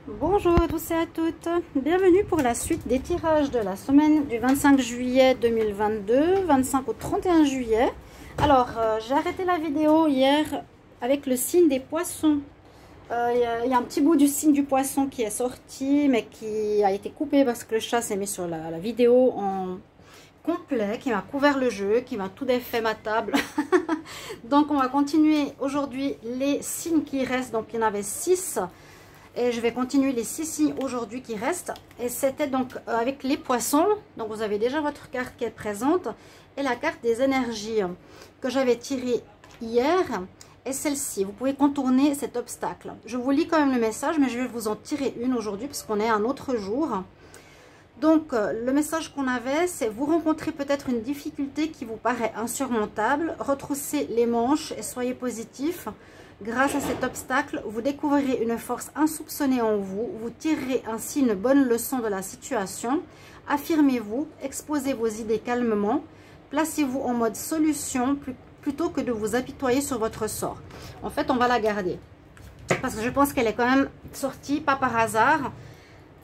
Bonjour à tous et à toutes, bienvenue pour la suite des tirages de la semaine du 25 juillet 2022, 25 au 31 juillet. Alors, j'ai arrêté la vidéo hier avec le signe des poissons. Il y a un petit bout du signe du poisson qui est sorti, mais qui a été coupé parce que le chat s'est mis sur la vidéo en complet, qui m'a couvert le jeu, qui m'a tout défait ma table. Donc, on va continuer aujourd'hui les signes qui restent. Donc, il y en avait 6. Et je vais continuer les 6 signes aujourd'hui qui restent. Et c'était donc avec les poissons. Donc vous avez déjà votre carte qui est présente. Et la carte des énergies que j'avais tirée hier. Et celle-ci. Vous pouvez contourner cet obstacle. Je vous lis quand même le message. Mais je vais vous en tirer une aujourd'hui. Puisqu'on est un autre jour. Donc le message qu'on avait. C'est vous rencontrez peut-être une difficulté qui vous paraît insurmontable. Retroussez les manches et soyez positif. Grâce à cet obstacle, vous découvrirez une force insoupçonnée en vous. Vous tirerez ainsi une bonne leçon de la situation. Affirmez-vous, exposez vos idées calmement. Placez-vous en mode solution plutôt que de vous apitoyer sur votre sort. En fait, on va la garder. Parce que je pense qu'elle est quand même sortie, pas par hasard.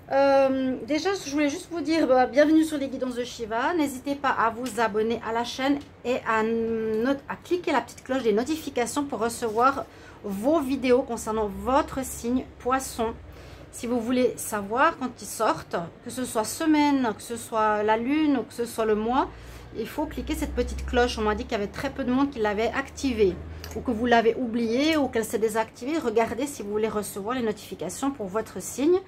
Déjà, je voulais juste vous dire bienvenue sur les guidances de Shiva. N'hésitez pas à vous abonner à la chaîne et à cliquer la petite cloche des notifications pour recevoir vos vidéos concernant votre signe poisson. Si vous voulez savoir quand ils sortent, que ce soit semaine, que ce soit la lune ou que ce soit le mois, il faut cliquer cette petite cloche. On m'a dit qu'il y avait très peu de monde qui l'avait activée ou que vous l'avez oubliée ou qu'elle s'est désactivée. Regardez si vous voulez recevoir les notifications pour votre signe.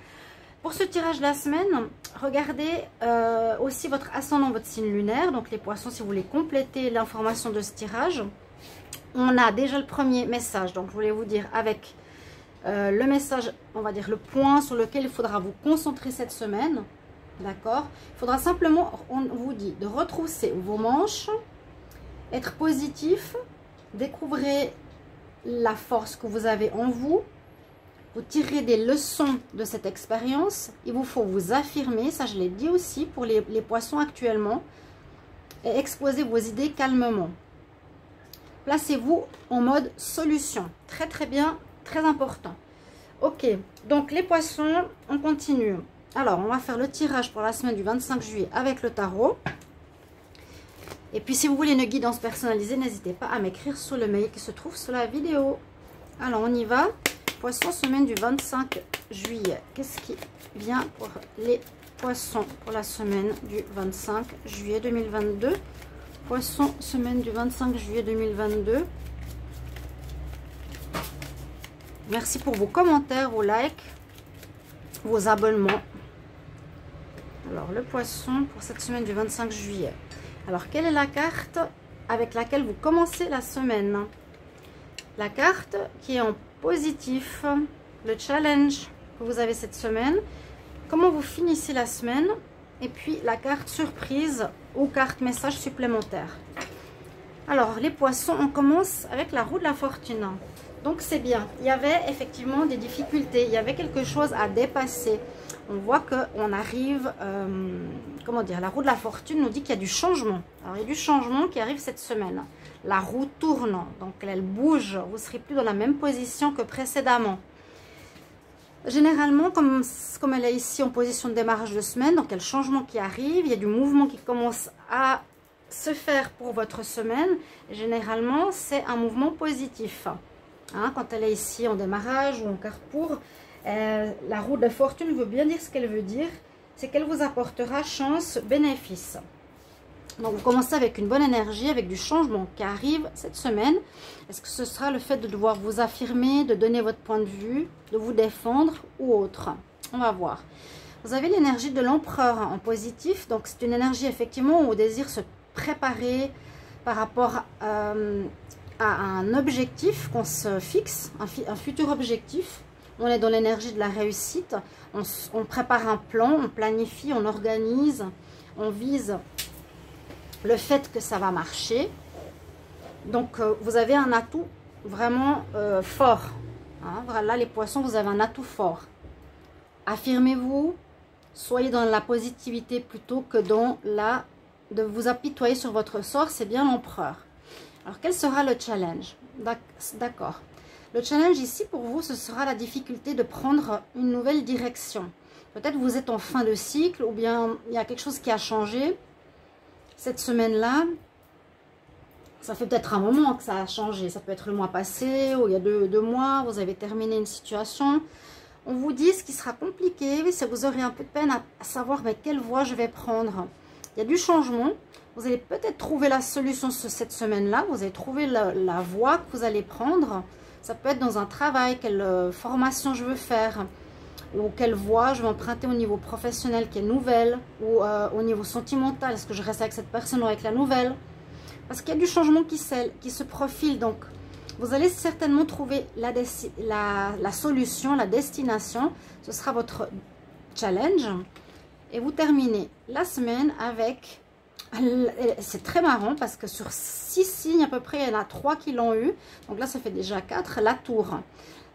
Pour ce tirage de la semaine, regardez aussi votre ascendant, votre signe lunaire. Donc les poissons, si vous voulez compléter l'information de ce tirage. On a déjà le premier message. Donc je voulais vous dire avec le message, on va dire le point sur lequel il faudra vous concentrer cette semaine. D'accord? Il faudra simplement, on vous dit, de retrousser vos manches, être positif, découvrir la force que vous avez en vous. Vous tirez des leçons de cette expérience. Il vous faut vous affirmer. Ça, je l'ai dit aussi pour les poissons actuellement. Et exposer vos idées calmement. Placez-vous en mode solution. Très, très bien. Très important. Ok. Donc, les poissons, on continue. Alors, on va faire le tirage pour la semaine du 25 juillet avec le tarot. Et puis, si vous voulez une guidance personnalisée, n'hésitez pas à m'écrire sur le mail qui se trouve sous la vidéo. Alors, on y va. Poissons, semaine du 25 juillet. Qu'est-ce qui vient pour les poissons pour la semaine du 25 juillet 2022? Poissons, semaine du 25 juillet 2022. Merci pour vos commentaires, vos likes, vos abonnements. Alors, le poisson pour cette semaine du 25 juillet. Alors, quelle est la carte avec laquelle vous commencez la semaine? La carte qui est en positif, le challenge que vous avez cette semaine, comment vous finissez la semaine, et puis la carte surprise ou carte message supplémentaire. Alors les poissons, on commence avec la roue de la fortune. Donc c'est bien, il y avait effectivement des difficultés, il y avait quelque chose à dépasser. On voit qu'on arrive, comment dire, la roue de la fortune nous dit qu'il y a du changement. Alors il y a du changement qui arrive cette semaine. La roue tourne, donc elle bouge, vous ne serez plus dans la même position que précédemment. Généralement, comme elle est ici en position de démarrage de semaine, donc il y a le changement qui arrive, il y a du mouvement qui commence à se faire pour votre semaine. Généralement, c'est un mouvement positif. Hein, quand elle est ici en démarrage ou en carrefour, la roue de la fortune veut bien dire ce qu'elle veut dire, c'est qu'elle vous apportera chance, bénéfice. Donc vous commencez avec une bonne énergie, avec du changement qui arrive cette semaine. Est-ce que ce sera le fait de devoir vous affirmer, de donner votre point de vue, de vous défendre ou autre? On va voir. Vous avez l'énergie de l'empereur en positif. Donc c'est une énergie effectivement où on désire se préparer par rapport à un objectif qu'on se fixe, un futur objectif. On est dans l'énergie de la réussite. On prépare un plan, on planifie, on organise, on vise le fait que ça va marcher. Donc vous avez un atout vraiment fort. Hein, voilà les poissons, vous avez un atout fort. Affirmez-vous, soyez dans la positivité plutôt que dans de vous apitoyer sur votre sort. C'est bien l'empereur. Alors quel sera le challenge? D'accord. Le challenge ici pour vous, ce sera la difficulté de prendre une nouvelle direction. Peut-être vous êtes en fin de cycle ou bien il y a quelque chose qui a changé cette semaine-là. Ça fait peut-être un moment que ça a changé. Ça peut être le mois passé ou il y a deux mois, vous avez terminé une situation. On vous dit ce qui sera compliqué, c'est que vous aurez un peu de peine à savoir mais quelle voie je vais prendre. Il y a du changement. Vous allez peut-être trouver la solution cette semaine-là. Vous allez trouver la voie que vous allez prendre. Ça peut être dans un travail, quelle formation je veux faire, ou quelle voie je vais emprunter au niveau professionnel qui est nouvelle, ou au niveau sentimental, est-ce que je reste avec cette personne ou avec la nouvelle. Parce qu'il y a du changement qui se profile, donc vous allez certainement trouver la solution, la destination. Ce sera votre challenge. Et vous terminez la semaine avec... C'est très marrant parce que sur 6 signes à peu près, il y en a 3 qui l'ont eu. Donc là, ça fait déjà 4. La tour.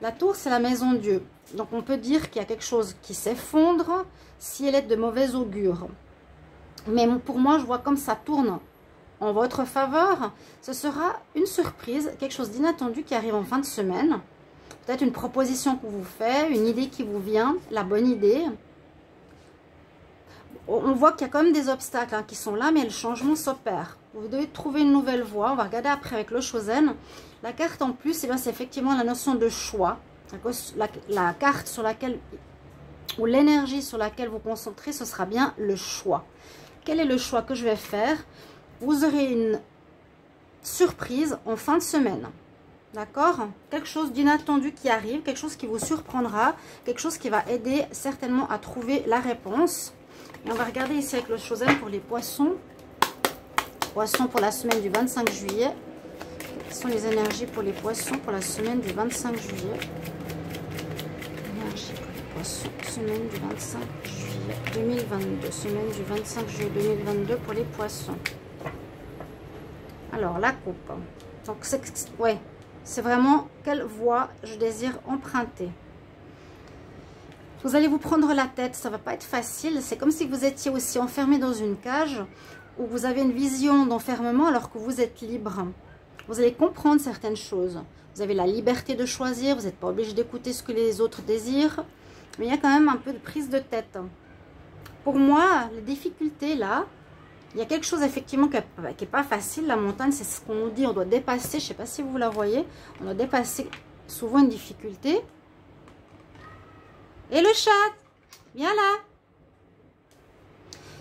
La tour, c'est la maison de Dieu. Donc on peut dire qu'il y a quelque chose qui s'effondre si elle est de mauvais augure. Mais pour moi, je vois comme ça tourne en votre faveur. Ce sera une surprise, quelque chose d'inattendu qui arrive en fin de semaine. Peut-être une proposition qu'on vous fait, une idée qui vous vient, la bonne idée. On voit qu'il y a quand même des obstacles qui sont là, mais le changement s'opère. Vous devez trouver une nouvelle voie. On va regarder après avec le Chosen. La carte en plus, eh c'est effectivement la notion de choix. La carte sur laquelle, ou l'énergie sur laquelle vous concentrez, ce sera bien le choix. Quel est le choix que je vais faire? Vous aurez une surprise en fin de semaine. D'accord? Quelque chose d'inattendu qui arrive, quelque chose qui vous surprendra, quelque chose qui va aider certainement à trouver la réponse. Et on va regarder ici avec le Chosen pour les poissons. Poissons pour la semaine du 25 juillet. Quelles sont les énergies pour les poissons pour la semaine du 25 juillet? Énergie pour les poissons, semaine du 25 juillet 2022. Semaine du 25 juillet 2022 pour les poissons. Alors, la coupe. Donc, c'est vraiment quelle voie je désire emprunter. Vous allez vous prendre la tête, ça ne va pas être facile. C'est comme si vous étiez aussi enfermé dans une cage où vous avez une vision d'enfermement alors que vous êtes libre. Vous allez comprendre certaines choses. Vous avez la liberté de choisir, vous n'êtes pas obligé d'écouter ce que les autres désirent. Mais il y a quand même un peu de prise de tête. Pour moi, les difficultés là, il y a quelque chose effectivement qui n'est pas facile. La montagne, c'est ce qu'on nous dit, on doit dépasser. Je ne sais pas si vous la voyez. On doit dépasser souvent une difficulté. Et le chat, viens là.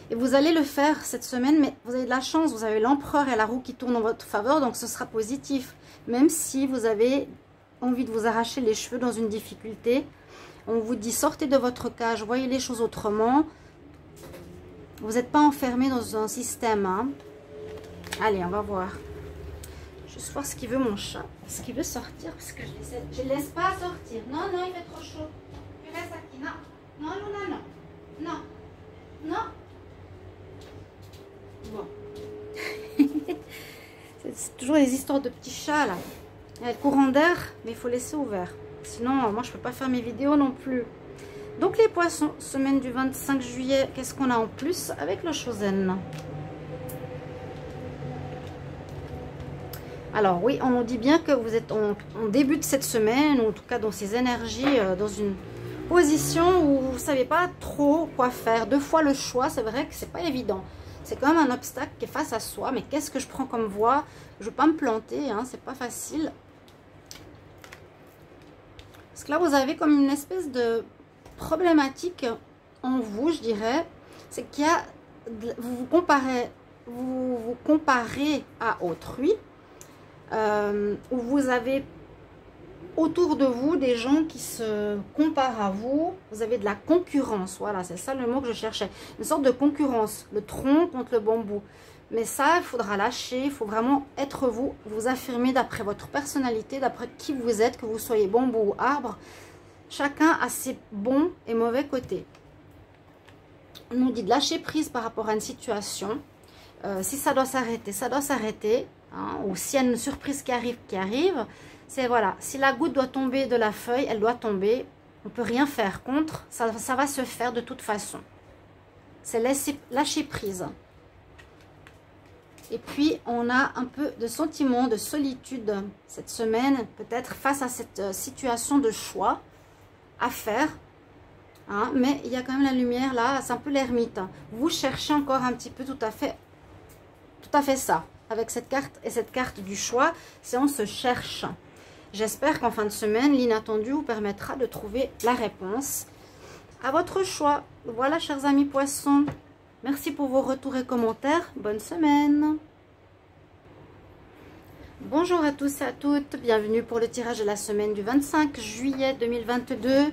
Et vous allez le faire cette semaine, mais vous avez de la chance. Vous avez l'empereur et la roue qui tournent en votre faveur, donc ce sera positif. Même si vous avez envie de vous arracher les cheveux dans une difficulté, on vous dit sortez de votre cage, voyez les choses autrement. Vous n'êtes pas enfermé dans un système. Hein. Allez, on va voir. Juste voir ce qu'il veut mon chat. Est-ce qu'il veut sortir? Parce que je ne laisse pas sortir. Non, non, il fait trop chaud. Non, non, non, non, non, non. Bon. C'est toujours les histoires de petits chats là. Il y a le courant d'air, mais il faut laisser ouvert. Sinon, moi je peux pas faire mes vidéos non plus. Donc les poissons, semaine du 25 juillet, qu'est-ce qu'on a en plus avec le Chosen? Alors oui, on nous dit bien que vous êtes en début de cette semaine, ou en tout cas dans ces énergies, dans une position où vous ne savez pas trop quoi faire. 2 fois le choix, c'est vrai que c'est pas évident. C'est quand même un obstacle qui est face à soi. Mais qu'est-ce que je prends comme voie? Je ne veux pas me planter, hein, c'est pas facile. Parce que là, vous avez comme une espèce de problématique en vous, je dirais. C'est qu'il y a... Vous vous comparez à autrui. Où vous avez autour de vous des gens qui se comparent à vous. Vous avez de la concurrence. Voilà, c'est ça le mot que je cherchais. Une sorte de concurrence. Le tronc contre le bambou. Mais ça, il faudra lâcher. Il faut vraiment être vous. Vous affirmer d'après votre personnalité, d'après qui vous êtes, que vous soyez bambou ou arbre. Chacun a ses bons et mauvais côtés. On nous dit de lâcher prise par rapport à une situation. Si ça doit s'arrêter, ça doit s'arrêter. Hein, ou s'il y a une surprise qui arrive. C'est voilà, si la goutte doit tomber de la feuille, elle doit tomber. On ne peut rien faire contre. Ça va se faire de toute façon. C'est lâcher prise. Et puis, on a un peu de sentiment de solitude cette semaine, peut-être face à cette situation de choix à faire. Hein, mais il y a quand même la lumière là, c'est un peu l'ermite. Vous cherchez encore un petit peu tout à fait ça. Avec cette carte et cette carte du choix, c'est on se cherche. J'espère qu'en fin de semaine, l'inattendu vous permettra de trouver la réponse à votre choix. Voilà, chers amis poissons. Merci pour vos retours et commentaires. Bonne semaine. Bonjour à tous et à toutes. Bienvenue pour le tirage de la semaine du 25 juillet 2022.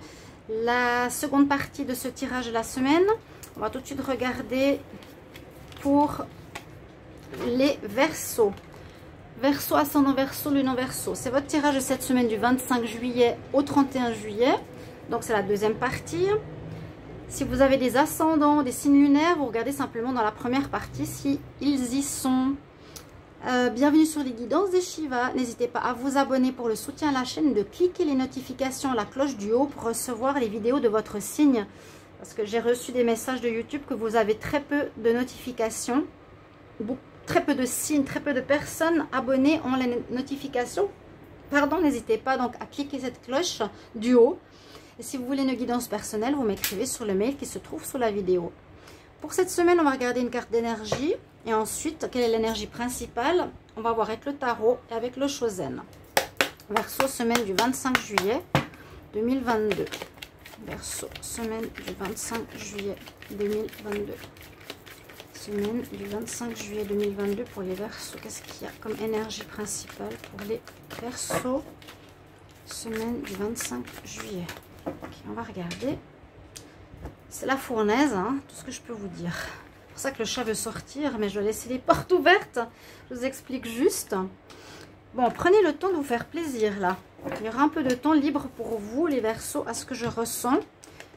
La seconde partie de ce tirage de la semaine. On va tout de suite regarder pour les Verseaux. Verseau, ascendant Verseau, lune en Verseau. C'est votre tirage de cette semaine du 25 juillet au 31 juillet. Donc c'est la deuxième partie. Si vous avez des ascendants, des signes lunaires, vous regardez simplement dans la première partie si ils y sont. Bienvenue sur les guidances des Shiva. N'hésitez pas à vous abonner pour le soutien à la chaîne, de cliquer les notifications, la cloche du haut pour recevoir les vidéos de votre signe. Parce que j'ai reçu des messages de YouTube que vous avez très peu de notifications. Très peu de signes, très peu de personnes abonnées ont les notifications. Pardon, n'hésitez pas donc à cliquer cette cloche du haut. Et si vous voulez une guidance personnelle, vous m'écrivez sur le mail qui se trouve sous la vidéo. Pour cette semaine, on va regarder une carte d'énergie. Et ensuite, quelle est l'énergie principale? On va voir avec le tarot et avec le Chosen. Verseau, semaine du 25 juillet 2022. Verseau, semaine du 25 juillet 2022. Semaine du 25 juillet 2022 pour les Verseaux. Qu'est-ce qu'il y a comme énergie principale pour les Verseaux? Semaine du 25 juillet. Okay, on va regarder. C'est la fournaise, hein, tout ce que je peux vous dire. C'est pour ça que le chat veut sortir, mais je dois laisser les portes ouvertes. Je vous explique juste. Bon, prenez le temps de vous faire plaisir là. Il y aura un peu de temps libre pour vous, les Verseaux, à ce que je ressens.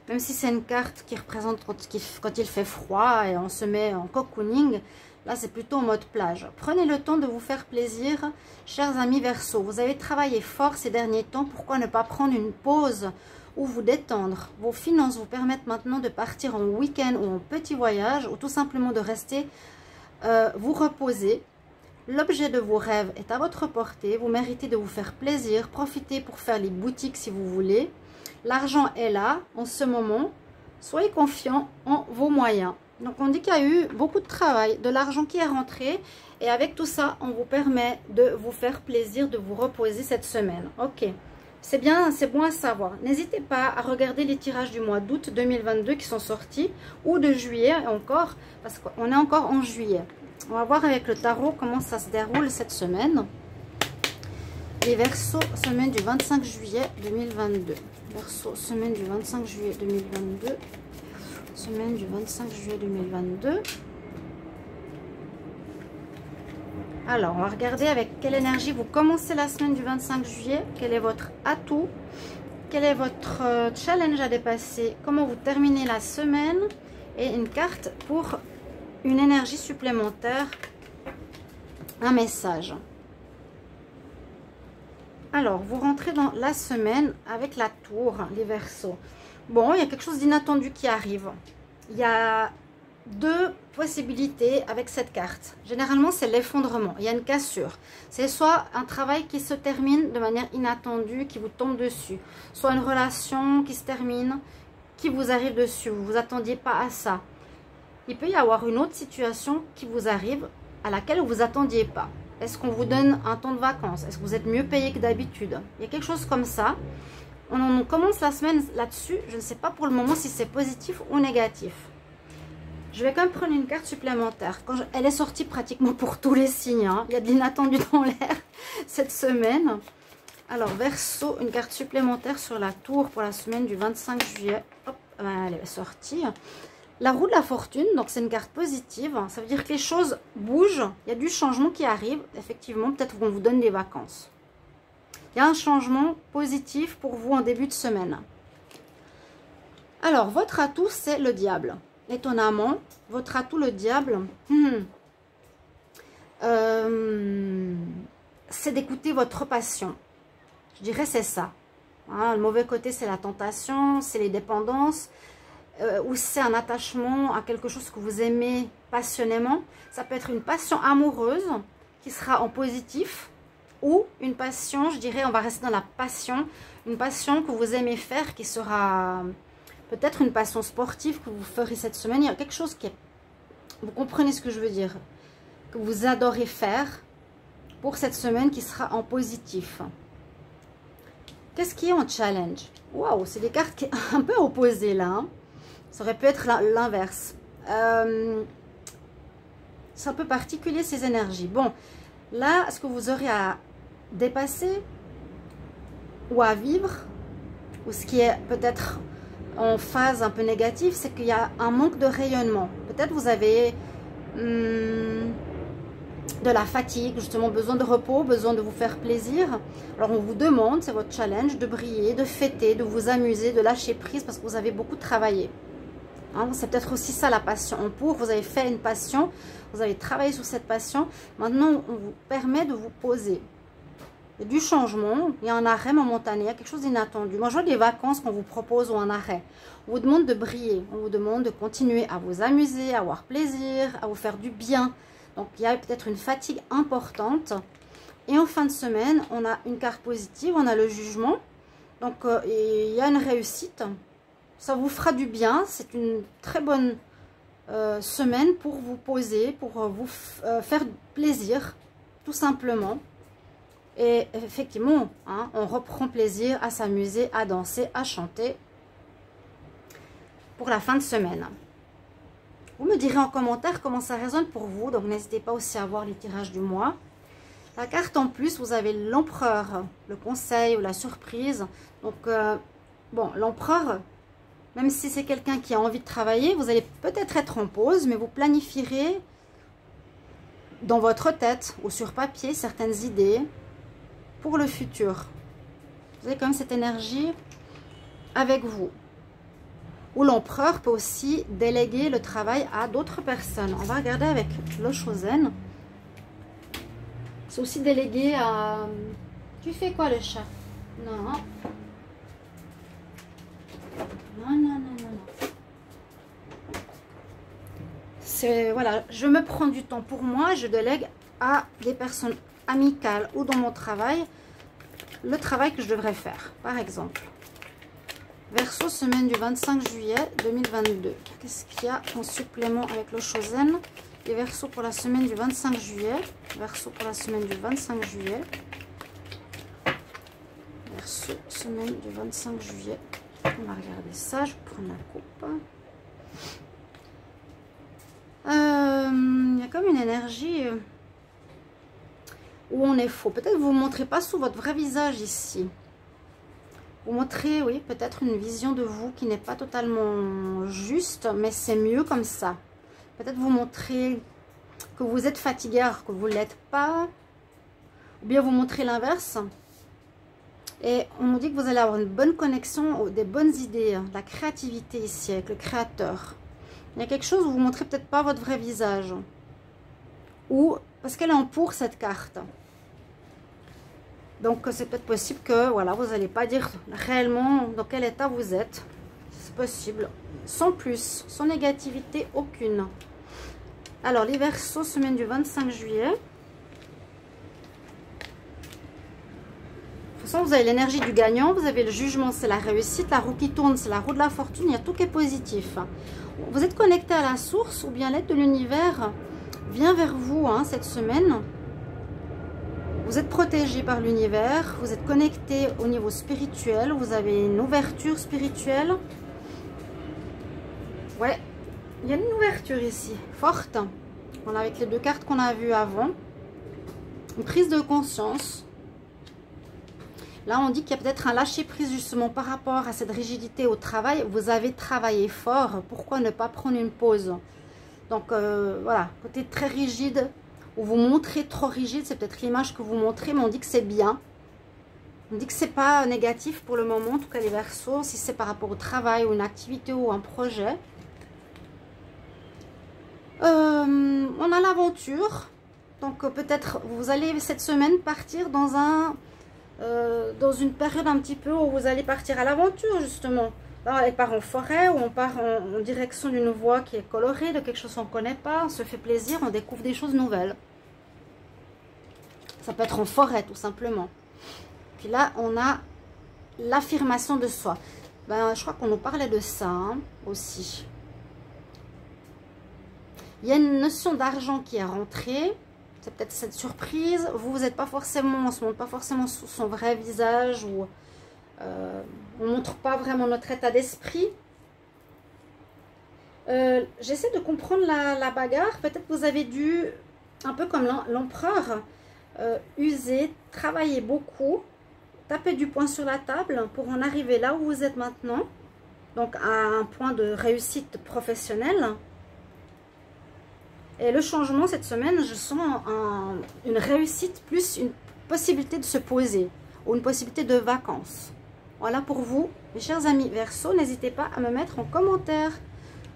Même si c'est une carte qui représente quand il fait froid et on se met en cocooning, là c'est plutôt en mode plage. Prenez le temps de vous faire plaisir, chers amis Verseaux. Vous avez travaillé fort ces derniers temps, pourquoi ne pas prendre une pause ou vous détendre? Vos finances vous permettent maintenant de partir en week-end ou en petit voyage, ou tout simplement de rester vous reposer. L'objet de vos rêves est à votre portée, vous méritez de vous faire plaisir, profitez pour faire les boutiques si vous voulez. L'argent est là en ce moment. Soyez confiants en vos moyens. Donc, on dit qu'il y a eu beaucoup de travail, de l'argent qui est rentré. Et avec tout ça, on vous permet de vous faire plaisir, de vous reposer cette semaine. Ok, c'est bien, c'est bon à savoir. N'hésitez pas à regarder les tirages du mois d'août 2022 qui sont sortis. Ou de juillet encore, parce qu'on est encore en juillet. On va voir avec le tarot comment ça se déroule cette semaine. Les Verseaux, semaine du 25 juillet 2022. Verseau, semaine du 25 juillet 2022. Semaine du 25 juillet 2022. Alors, on va regarder avec quelle énergie vous commencez la semaine du 25 juillet. Quel est votre atout? Quel est votre challenge à dépasser? Comment vous terminez la semaine? Et une carte pour une énergie supplémentaire. Un message. Alors, vous rentrez dans la semaine avec la tour, les Verseaux. Bon, il y a quelque chose d'inattendu qui arrive. Il y a deux possibilités avec cette carte. Généralement, c'est l'effondrement. Il y a une cassure. C'est soit un travail qui se termine de manière inattendue, qui vous tombe dessus. Soit une relation qui se termine, qui vous arrive dessus. Vous ne vous attendiez pas à ça. Il peut y avoir une autre situation qui vous arrive à laquelle vous ne vous attendiez pas. Est-ce qu'on vous donne un temps de vacances? Est-ce que vous êtes mieux payé que d'habitude? Il y a quelque chose comme ça. On commence la semaine là-dessus. Je ne sais pas pour le moment si c'est positif ou négatif. Je vais quand même prendre une carte supplémentaire. Elle est sortie pratiquement pour tous les signes. Hein. Il y a de l'inattendu dans l'air cette semaine. Alors, Verseau, une carte supplémentaire sur la tour pour la semaine du 25 juillet. Hop, elle est sortie. La roue de la fortune, donc c'est une carte positive. Ça veut dire que les choses bougent. Il y a du changement qui arrive. Effectivement, peut-être qu'on vous donne des vacances. Il y a un changement positif pour vous en début de semaine. Alors, votre atout, c'est le diable. Étonnamment, votre atout, le diable, c'est d'écouter votre passion. Je dirais c'est ça. Hein, le mauvais côté, c'est la tentation, c'est les dépendances. ou c'est un attachement à quelque chose que vous aimez passionnément. Ça peut être une passion amoureuse qui sera en positif, ou une passion, je dirais, on va rester dans la passion, une passion que vous aimez faire qui sera peut-être une passion sportive que vous ferez cette semaine. Il y a quelque chose qui est, vous comprenez ce que je veux dire, que vous adorez faire pour cette semaine qui sera en positif. Qu'est-ce qui est en challenge? Waouh, c'est des cartes qui sont un peu opposées là. Hein. Ça aurait pu être l'inverse. C'est un peu particulier ces énergies. Bon, là, ce que vous aurez à dépasser ou à vivre, ou ce qui est peut-être en phase un peu négative, c'est qu'il y a un manque de rayonnement. Peut-être vous avez de la fatigue, justement besoin de repos, besoin de vous faire plaisir. Alors on vous demande, c'est votre challenge, de briller, de fêter, de vous amuser, de lâcher prise parce que vous avez beaucoup travaillé. Hein, c'est peut-être aussi ça la passion en cours. Vous avez fait une passion, vous avez travaillé sur cette passion. Maintenant, on vous permet de vous poser. Il y a du changement, il y a un arrêt momentané, il y a quelque chose d'inattendu. Moi, je vois des vacances qu'on vous propose ou un arrêt. On vous demande de briller, on vous demande de continuer à vous amuser, à avoir plaisir, à vous faire du bien. Donc, il y a peut-être une fatigue importante. Et en fin de semaine, on a une carte positive, on a le jugement. Donc, il y a une réussite. Ça vous fera du bien. C'est une très bonne semaine pour vous poser, pour vous faire plaisir, tout simplement. Et effectivement, hein, on reprend plaisir à s'amuser, à danser, à chanter pour la fin de semaine. Vous me direz en commentaire comment ça résonne pour vous. Donc, n'hésitez pas aussi à voir les tirages du mois. La carte en plus, vous avez l'empereur, le conseil ou la surprise. Donc, bon, l'empereur, même si c'est quelqu'un qui a envie de travailler, vous allez peut-être être en pause, mais vous planifierez dans votre tête ou sur papier certaines idées pour le futur. Vous avez quand même cette énergie avec vous. Ou l'empereur peut aussi déléguer le travail à d'autres personnes. On va regarder avec le Chosen. C'est aussi délégué à... Tu fais quoi le chat? Non. Non, non, non, non, non. C'est, voilà, je me prends du temps pour moi. Je délègue à des personnes amicales ou dans mon travail le travail que je devrais faire, par exemple. Verseau, semaine du 25 juillet 2022. Qu'est-ce qu'il y a en supplément avec le Chosen? Les Verseaux pour la semaine du 25 juillet. Verseau pour la semaine du 25 juillet. Verseau, semaine du 25 juillet. On va regarder ça. Je vais prendre la coupe. Il y a comme une énergie où on est faux. Peut-être vous ne montrez pas sous votre vrai visage ici. Vous montrez, oui, peut-être une vision de vous qui n'est pas totalement juste, mais c'est mieux comme ça. Peut-être vous montrez que vous êtes fatigué alors que vous ne l'êtes pas. Ou bien vous montrez l'inverse. Et on nous dit que vous allez avoir une bonne connexion, des bonnes idées, de la créativité ici avec le créateur. Il y a quelque chose où vous ne montrez peut-être pas votre vrai visage. Ou parce qu'elle est en pour cette carte. Donc, c'est peut-être possible que, voilà, vous n'allez pas dire réellement dans quel état vous êtes. C'est possible. Sans plus, sans négativité aucune. Alors, les Verseaux, semaine du 25 juillet. De toute façon, vous avez l'énergie du gagnant. Vous avez le jugement, c'est la réussite. La roue qui tourne, c'est la roue de la fortune. Il y a tout qui est positif. Vous êtes connecté à la source ou bien l'aide de l'univers vient vers vous hein, cette semaine. Vous êtes protégé par l'univers, vous êtes connecté au niveau spirituel, vous avez une ouverture spirituelle. Ouais, il y a une ouverture ici, forte. On a avec les deux cartes qu'on a vues avant. Une prise de conscience. Là, on dit qu'il y a peut-être un lâcher-prise justement par rapport à cette rigidité au travail. Vous avez travaillé fort, pourquoi ne pas prendre une pause? Donc, voilà, côté très rigide. Ou vous montrez trop rigide, c'est peut-être l'image que vous montrez, mais on dit que c'est bien. On dit que c'est pas négatif pour le moment, en tout cas les Verseaux, si c'est par rapport au travail ou une activité ou un projet. On a l'aventure, donc peut-être vous allez cette semaine partir dans une période un petit peu où vous allez partir à l'aventure justement. Là, elle part en forêt ou on part en direction d'une voie qui est colorée, de quelque chose qu'on ne connaît pas. On se fait plaisir, on découvre des choses nouvelles. Ça peut être en forêt, tout simplement. Puis là, on a l'affirmation de soi. Ben, je crois qu'on nous parlait de ça hein, aussi. Il y a une notion d'argent qui est rentrée. C'est peut-être cette surprise. Vous n'êtes pas forcément, on se montre pas forcément sous son vrai visage ou on montre pas vraiment notre état d'esprit. J'essaie de comprendre la bagarre. Peut-être vous avez dû, un peu comme l'empereur, user, travailler beaucoup, taper du poing sur la table pour en arriver là où vous êtes maintenant. Donc à un point de réussite professionnelle. Et le changement cette semaine, je sens une réussite plus une possibilité de se poser ou une possibilité de vacances. Voilà pour vous, mes chers amis Verseau. N'hésitez pas à me mettre en commentaire.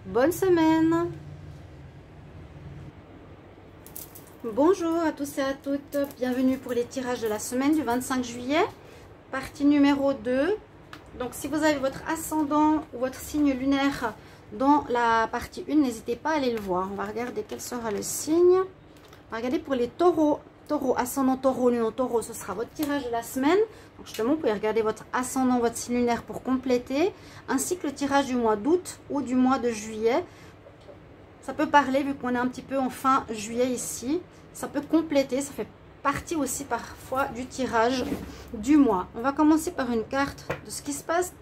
Bonne semaine. Bonjour à tous et à toutes. Bienvenue pour les tirages de la semaine du 25 juillet. Partie numéro 2. Donc si vous avez votre ascendant ou votre signe lunaire dans la partie 1, n'hésitez pas à aller le voir. On va regarder quel sera le signe. On va regarder pour les taureaux. Taureau, ascendant taureau, lion taureau, ce sera votre tirage de la semaine. Donc justement, vous pouvez regarder votre ascendant, votre signe lunaire pour compléter. Ainsi que le tirage du mois d'août ou du mois de juillet. Ça peut parler, vu qu'on est un petit peu en fin juillet ici. Ça peut compléter, ça fait partie aussi parfois du tirage du mois. On va commencer par une carte de ce qui se passe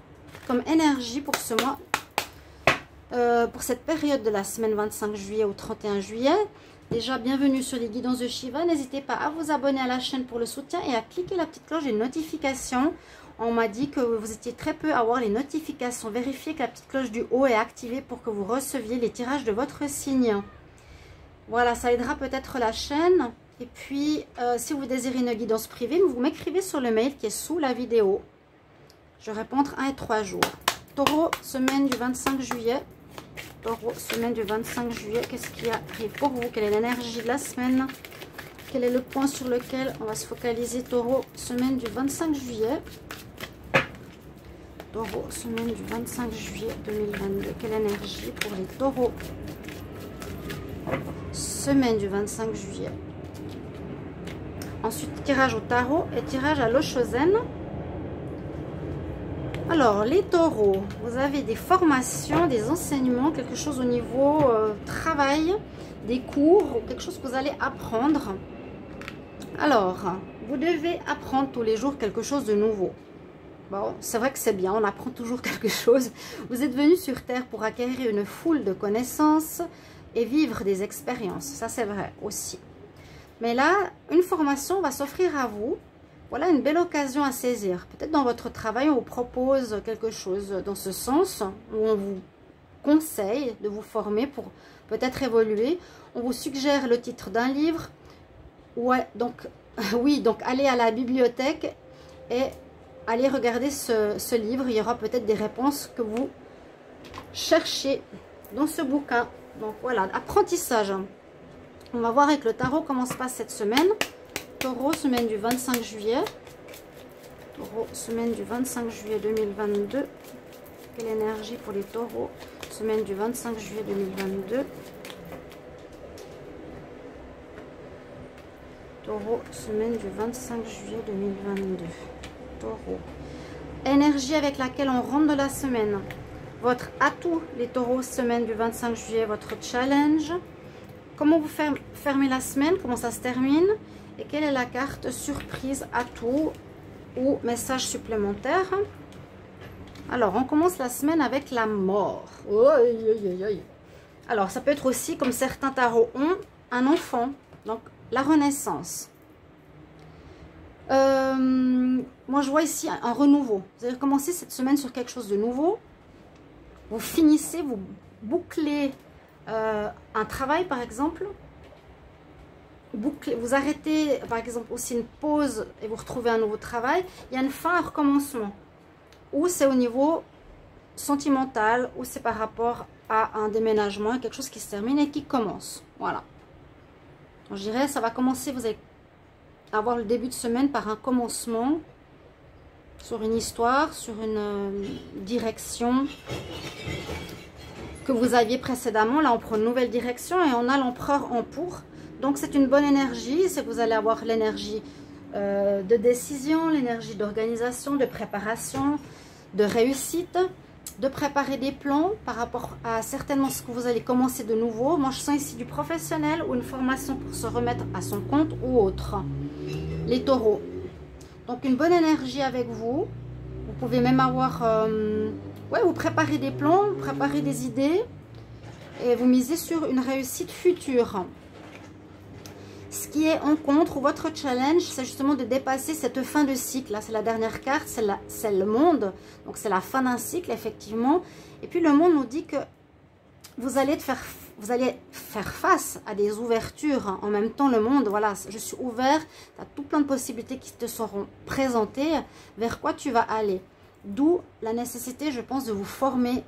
comme énergie pour ce mois. Pour cette période de la semaine 25 juillet au 31 juillet. Déjà, bienvenue sur les guidances de Shiva. N'hésitez pas à vous abonner à la chaîne pour le soutien et à cliquer la petite cloche des notifications. On m'a dit que vous étiez très peu à avoir les notifications. Vérifiez que la petite cloche du haut est activée pour que vous receviez les tirages de votre signe. Voilà, ça aidera peut-être la chaîne. Et puis, si vous désirez une guidance privée, vous m'écrivez sur le mail qui est sous la vidéo. Je réponds entre 1 et 3 jours. Taureau, semaine du 25 juillet. Taureau, semaine du 25 juillet. Qu'est-ce qui arrive pour vous? Quelle est l'énergie de la semaine? Quel est le point sur lequel on va se focaliser? Taureau, semaine du 25 juillet. Taureau, semaine du 25 juillet 2022. Quelle énergie pour les taureaux? Semaine du 25 juillet. Ensuite, tirage au tarot et tirage à l'Oshozen. Alors, les taureaux, vous avez des formations, des enseignements, quelque chose au niveau travail, des cours, quelque chose que vous allez apprendre. Alors, vous devez apprendre tous les jours quelque chose de nouveau. Bon, c'est vrai que c'est bien, on apprend toujours quelque chose. Vous êtes venu sur Terre pour acquérir une foule de connaissances et vivre des expériences. Ça, c'est vrai aussi. Mais là, une formation va s'offrir à vous. Voilà une belle occasion à saisir. Peut-être dans votre travail, on vous propose quelque chose dans ce sens, où on vous conseille de vous former pour peut-être évoluer. On vous suggère le titre d'un livre. Ouais, donc, oui, donc allez à la bibliothèque et allez regarder ce livre. Il y aura peut-être des réponses que vous cherchez dans ce bouquin. Donc voilà, apprentissage. On va voir avec le tarot comment se passe cette semaine. Taureau, semaine du 25 juillet. Taureau, semaine du 25 juillet 2022. Quelle énergie pour les taureaux? Semaine du 25 juillet 2022. Taureau, semaine du 25 juillet 2022. Taureau. Énergie avec laquelle on rentre de la semaine. Votre atout, les taureaux, semaine du 25 juillet, votre challenge. Comment vous fermez la semaine, comment ça se termine. Et quelle est la carte surprise, atout ou message supplémentaire? Alors, on commence la semaine avec la mort. Alors, ça peut être aussi, comme certains tarots ont, un enfant. Donc, la renaissance. Moi, je vois ici un renouveau. Vous allez commencer cette semaine sur quelque chose de nouveau. Vous finissez, vous bouclez un travail, par exemple. Vous arrêtez, par exemple, aussi une pause et vous retrouvez un nouveau travail. Il y a une fin, un recommencement. Ou c'est au niveau sentimental, ou c'est par rapport à un déménagement, quelque chose qui se termine et qui commence. Voilà. Donc, je dirais, ça va commencer, vous allez avoir le début de semaine par un commencement sur une histoire, sur une direction que vous aviez précédemment. Là, on prend une nouvelle direction et on a l'empereur en pour. Donc, c'est une bonne énergie. C'est que vous allez avoir l'énergie de décision, l'énergie d'organisation, de préparation, de réussite, de préparer des plans par rapport à certainement ce que vous allez commencer de nouveau. Moi, je sens ici du professionnel ou une formation pour se remettre à son compte ou autre. Les taureaux. Donc, une bonne énergie avec vous. Vous pouvez même avoir... ouais, vous préparez des plans, vous préparez des idées et vous misez sur une réussite future. Ce qui est en contre ou votre challenge, c'est justement de dépasser cette fin de cycle. Là, c'est la dernière carte, c'est le monde. Donc, c'est la fin d'un cycle, effectivement. Et puis, le monde nous dit que vous allez faire face à des ouvertures. En même temps, le monde, voilà, je suis ouvert. Tu as tout plein de possibilités qui te seront présentées. Vers quoi tu vas aller? D'où la nécessité, je pense, de vous former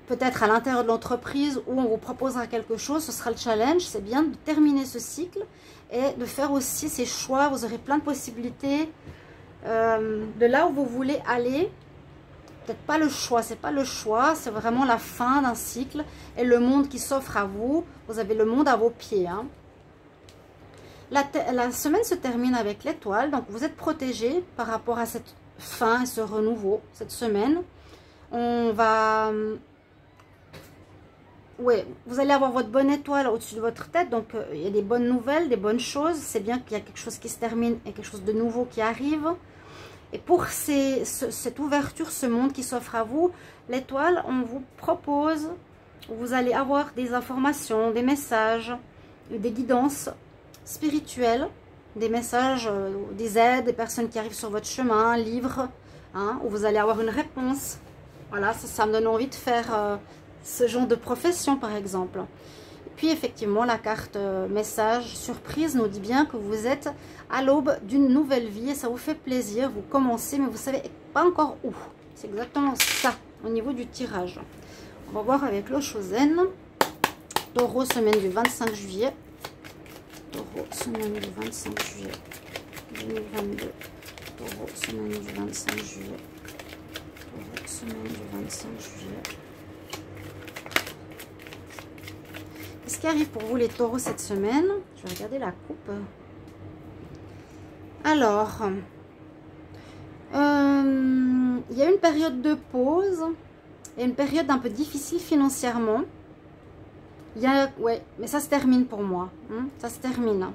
peut-être à l'intérieur de l'entreprise où on vous proposera quelque chose. Ce sera le challenge. C'est bien de terminer ce cycle et de faire aussi ces choix. Vous aurez plein de possibilités de là où vous voulez aller. Peut-être pas le choix, c'est pas le choix. C'est vraiment la fin d'un cycle et le monde qui s'offre à vous. Vous avez le monde à vos pieds. Hein. La semaine se termine avec l'étoile, donc vous êtes protégé par rapport à cette fin et ce renouveau, cette semaine. On va... Ouais, vous allez avoir votre bonne étoile au-dessus de votre tête, donc il y a des bonnes nouvelles, des bonnes choses. C'est bien qu'il y a quelque chose qui se termine et quelque chose de nouveau qui arrive. Et pour cette ouverture, ce monde qui s'offre à vous, l'étoile, on vous propose, vous allez avoir des informations, des messages, des guidances spirituelles, des messages, des aides, des personnes qui arrivent sur votre chemin, un livre, hein, où vous allez avoir une réponse. Voilà, ça me donne envie de faire ce genre de profession, par exemple. Et puis, effectivement, la carte message surprise nous dit bien que vous êtes à l'aube d'une nouvelle vie et ça vous fait plaisir. Vous commencez, mais vous ne savez pas encore où. C'est exactement ça, au niveau du tirage. On va voir avec le Chosen. Taureau, semaine du 25 juillet. Taureau, semaine du 25 juillet 2022. Taureau, semaine du 25 juillet. Taureau, semaine du 25 juillet. Qu'est-ce qui arrive pour vous les taureaux cette semaine? Je vais regarder la coupe. Alors, il y a une période de pause et une période un peu difficile financièrement. Ouais, mais ça se termine pour moi. Hein, ça se termine.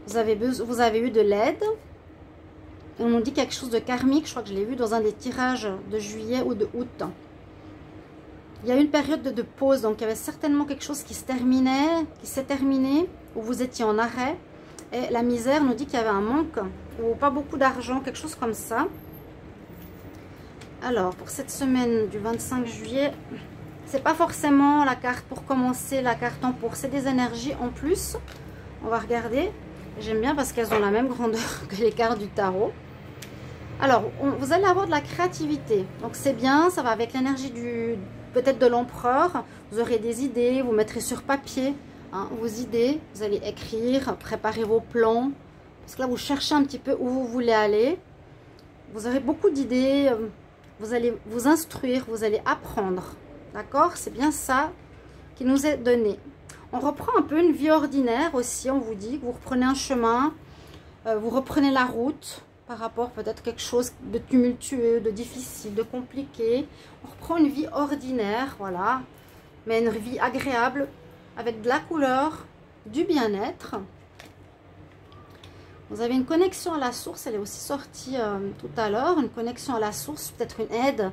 Vous avez eu de l'aide. On nous dit quelque chose de karmique. Je crois que je l'ai vu dans un des tirages de juillet ou de août. Il y a eu une période de pause. Donc, il y avait certainement quelque chose qui se terminait, qui s'est terminé, où vous étiez en arrêt. Et la misère nous dit qu'il y avait un manque, ou pas beaucoup d'argent, quelque chose comme ça. Alors, pour cette semaine du 25 juillet... C'est pas forcément la carte pour commencer, la carte en pour. C'est des énergies en plus. On va regarder. J'aime bien parce qu'elles ont la même grandeur que les cartes du tarot. Alors, vous allez avoir de la créativité. Donc, c'est bien. Ça va avec l'énergie peut-être de l'empereur. Vous aurez des idées. Vous mettrez sur papier hein, vos idées. Vous allez écrire, préparer vos plans. Parce que là, vous cherchez un petit peu où vous voulez aller. Vous aurez beaucoup d'idées. Vous allez vous instruire. Vous allez apprendre. D'accord? C'est bien ça qui nous est donné. On reprend un peu une vie ordinaire aussi. On vous dit que vous reprenez un chemin, vous reprenez la route par rapport peut-être à quelque chose de tumultueux, de difficile, de compliqué. On reprend une vie ordinaire, voilà. Mais une vie agréable avec de la couleur, du bien-être. Vous avez une connexion à la source. Elle est aussi sortie tout à l'heure. Une connexion à la source, peut-être une aide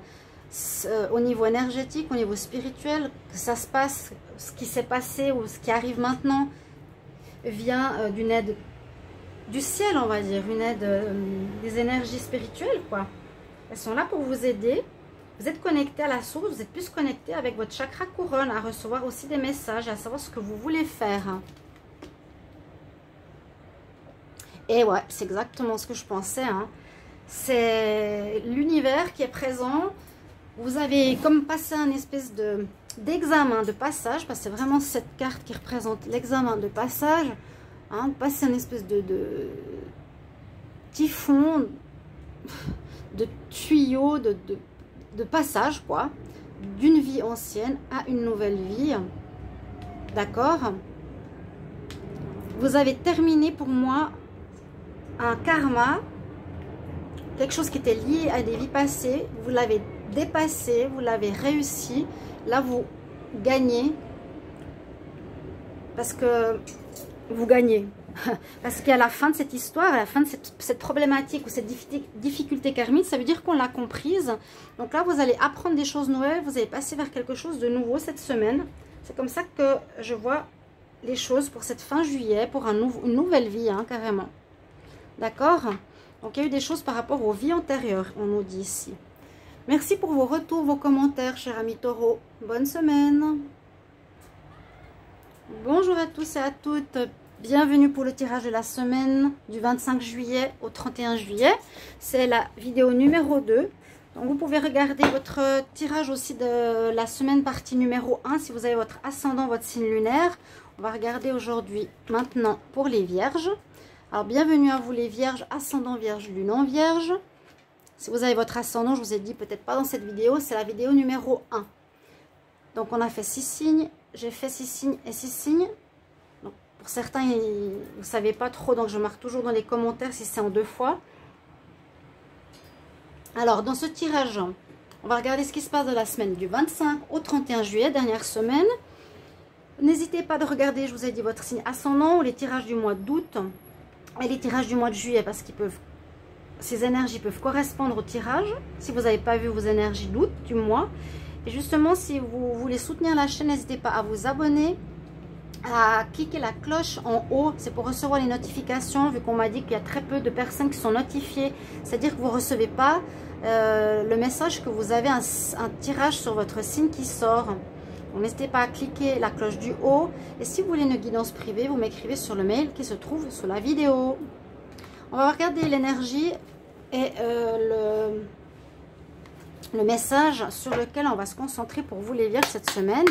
au niveau énergétique, au niveau spirituel, que ça se passe, ce qui s'est passé ou ce qui arrive maintenant vient d'une aide du ciel, on va dire, une aide des énergies spirituelles, quoi. Elles sont là pour vous aider. Vous êtes connecté à la source, vous êtes plus connecté avec votre chakra couronne, à recevoir aussi des messages, à savoir ce que vous voulez faire. Et ouais, c'est exactement ce que je pensais, hein. C'est l'univers qui est présent. Vous avez comme passé un espèce d'examen de passage, parce que c'est vraiment cette carte qui représente l'examen de passage. Hein, vous passez un espèce typhon, de tuyau, de passage, quoi, d'une vie ancienne à une nouvelle vie. D'accord? Vous avez terminé pour moi un karma, quelque chose qui était lié à des vies passées. Vous l'avez dépassé, vous l'avez réussi. Là, vous gagnez. Parce que vous gagnez. Parce qu'à la fin de cette histoire, à la fin de cette problématique ou cette difficulté karmique, ça veut dire qu'on l'a comprise. Donc là, vous allez apprendre des choses nouvelles, vous allez passer vers quelque chose de nouveau cette semaine. C'est comme ça que je vois les choses pour cette fin juillet, pour une nouvelle vie, hein, carrément. D'accord? Donc il y a eu des choses par rapport aux vies antérieures, on nous dit ici. Merci pour vos retours, vos commentaires, chers amis taureaux. Bonne semaine. Bonjour à tous et à toutes. Bienvenue pour le tirage de la semaine du 25 juillet au 31 juillet. C'est la vidéo numéro 2. Donc vous pouvez regarder votre tirage aussi de la semaine partie numéro 1 si vous avez votre ascendant, votre signe lunaire. On va regarder aujourd'hui, maintenant, pour les vierges. Alors bienvenue à vous les vierges, ascendant vierge, lune en vierge. Si vous avez votre ascendant, je vous ai dit peut-être pas dans cette vidéo, c'est la vidéo numéro 1. Donc on a fait 6 signes, j'ai fait 6 signes et 6 signes. Donc, pour certains, vous ne savez pas trop, donc je marque toujours dans les commentaires si c'est en 2 fois. Alors dans ce tirage, on va regarder ce qui se passe de la semaine du 25 au 31 juillet, dernière semaine. N'hésitez pas de regarder, je vous ai dit, votre signe ascendant ou les tirages du mois d'août et les tirages du mois de juillet parce qu'ils peuvent, ces énergies peuvent correspondre au tirage. Si vous n'avez pas vu vos énergies d'août, du mois. Et justement, si vous voulez soutenir la chaîne, n'hésitez pas à vous abonner, à cliquer la cloche en haut. C'est pour recevoir les notifications, vu qu'on m'a dit qu'il y a très peu de personnes qui sont notifiées. C'est-à-dire que vous ne recevez pas le message que vous avez un tirage sur votre signe qui sort. N'hésitez pas à cliquer la cloche du haut. Et si vous voulez une guidance privée, vous m'écrivez sur le mail qui se trouve sous la vidéo. On va regarder l'énergie et le message sur lequel on va se concentrer pour vous les vierges cette semaine.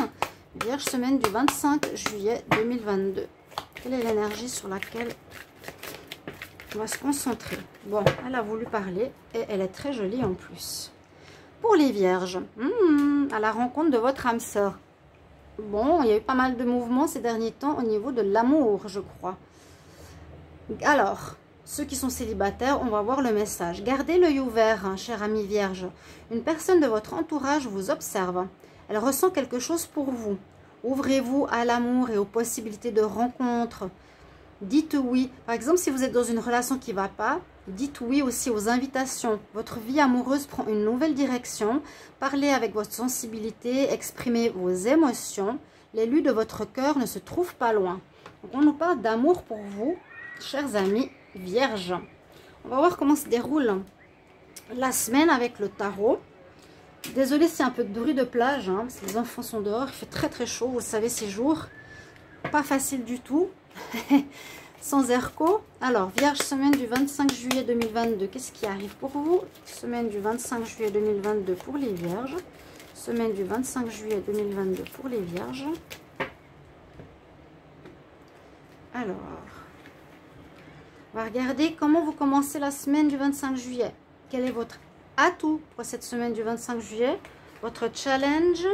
Vierge, semaine du 25 juillet 2022. Quelle est l'énergie sur laquelle on va se concentrer? Bon, elle a voulu parler et elle est très jolie en plus. Pour les vierges, à la rencontre de votre âme sœur. Bon, il y a eu pas mal de mouvements ces derniers temps au niveau de l'amour, je crois. Alors, ceux qui sont célibataires, on va voir le message. Gardez l'œil ouvert, hein, cher ami vierge. Une personne de votre entourage vous observe. Elle ressent quelque chose pour vous. Ouvrez-vous à l'amour et aux possibilités de rencontre. Dites oui. Par exemple, si vous êtes dans une relation qui ne va pas, dites oui aussi aux invitations. Votre vie amoureuse prend une nouvelle direction. Parlez avec votre sensibilité, exprimez vos émotions. L'élu de votre cœur ne se trouve pas loin. Donc, on nous parle d'amour pour vous, chers amis vierges. On va voir comment se déroule la semaine avec le tarot. Désolée, c'est un peu de bruit de plage, hein, parce que les enfants sont dehors. Il fait très très chaud, vous le savez, ces jours. Pas facile du tout. Sans airco. Alors, vierge, semaine du 25 juillet 2022. Qu'est-ce qui arrive pour vous? Semaine du 25 juillet 2022 pour les vierges. Semaine du 25 juillet 2022 pour les vierges. Alors, on va regarder comment vous commencez la semaine du 25 juillet. Quel est votre atout pour cette semaine du 25 juillet? Votre challenge.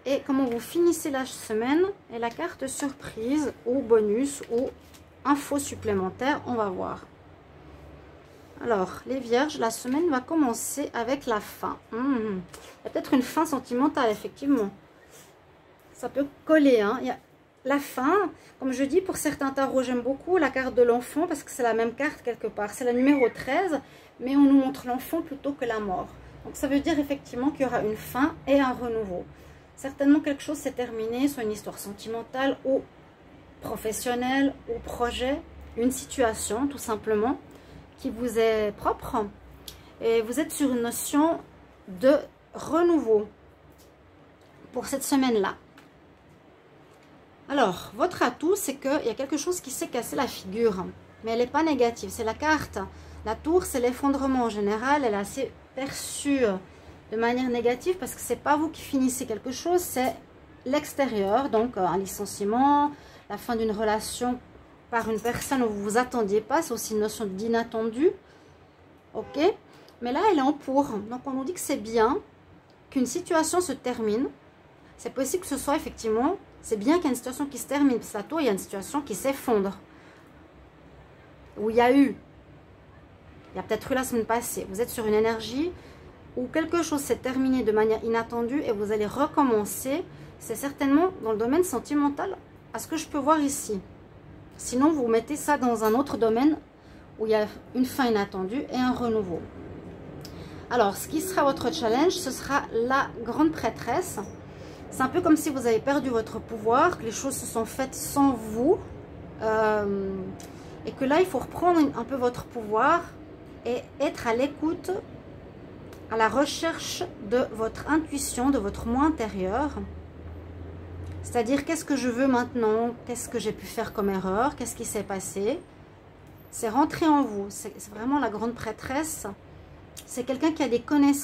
Et comment vous finissez la semaine. Et la carte surprise ou bonus ou info supplémentaire. On va voir. Alors, les vierges, la semaine va commencer avec la fin. Il y a peut-être une fin sentimentale, effectivement. Ça peut coller, hein. Il y a la fin, comme je dis, pour certains tarots, j'aime beaucoup la carte de l'enfant parce que c'est la même carte quelque part. C'est la numéro 13, mais on nous montre l'enfant plutôt que la mort. Donc ça veut dire effectivement qu'il y aura une fin et un renouveau. Certainement quelque chose s'est terminé, soit une histoire sentimentale ou professionnelle ou projet, une situation tout simplement qui vous est propre. Et vous êtes sur une notion de renouveau pour cette semaine-là. Alors, votre atout, c'est qu'il y a quelque chose qui s'est cassé la figure. Mais elle n'est pas négative. C'est la carte. La tour, c'est l'effondrement en général. Elle est assez perçue de manière négative parce que ce n'est pas vous qui finissez quelque chose. C'est l'extérieur. Donc, un licenciement, la fin d'une relation par une personne où vous ne vous attendiez pas. C'est aussi une notion d'inattendu. Ok? Mais là, elle est en pour. Donc, on nous dit que c'est bien qu'une situation se termine. C'est possible que ce soit effectivement, c'est bien qu'il y ait une situation qui se termine. Parce que il y a une situation qui s'effondre. Où il y a peut-être eu la semaine passée. Vous êtes sur une énergie où quelque chose s'est terminé de manière inattendue et vous allez recommencer. C'est certainement dans le domaine sentimental, à ce que je peux voir ici. Sinon, vous mettez ça dans un autre domaine où il y a une fin inattendue et un renouveau. Alors, ce qui sera votre challenge, ce sera la grande prêtresse. C'est un peu comme si vous avez perdu votre pouvoir, que les choses se sont faites sans vous. Et que là, il faut reprendre un peu votre pouvoir et être à l'écoute, à la recherche de votre intuition, de votre moi intérieur. C'est-à-dire, qu'est-ce que je veux maintenant? Qu'est-ce que j'ai pu faire comme erreur? Qu'est-ce qui s'est passé? C'est rentrer en vous. C'est vraiment la grande prêtresse. C'est quelqu'un qui a des connaissances.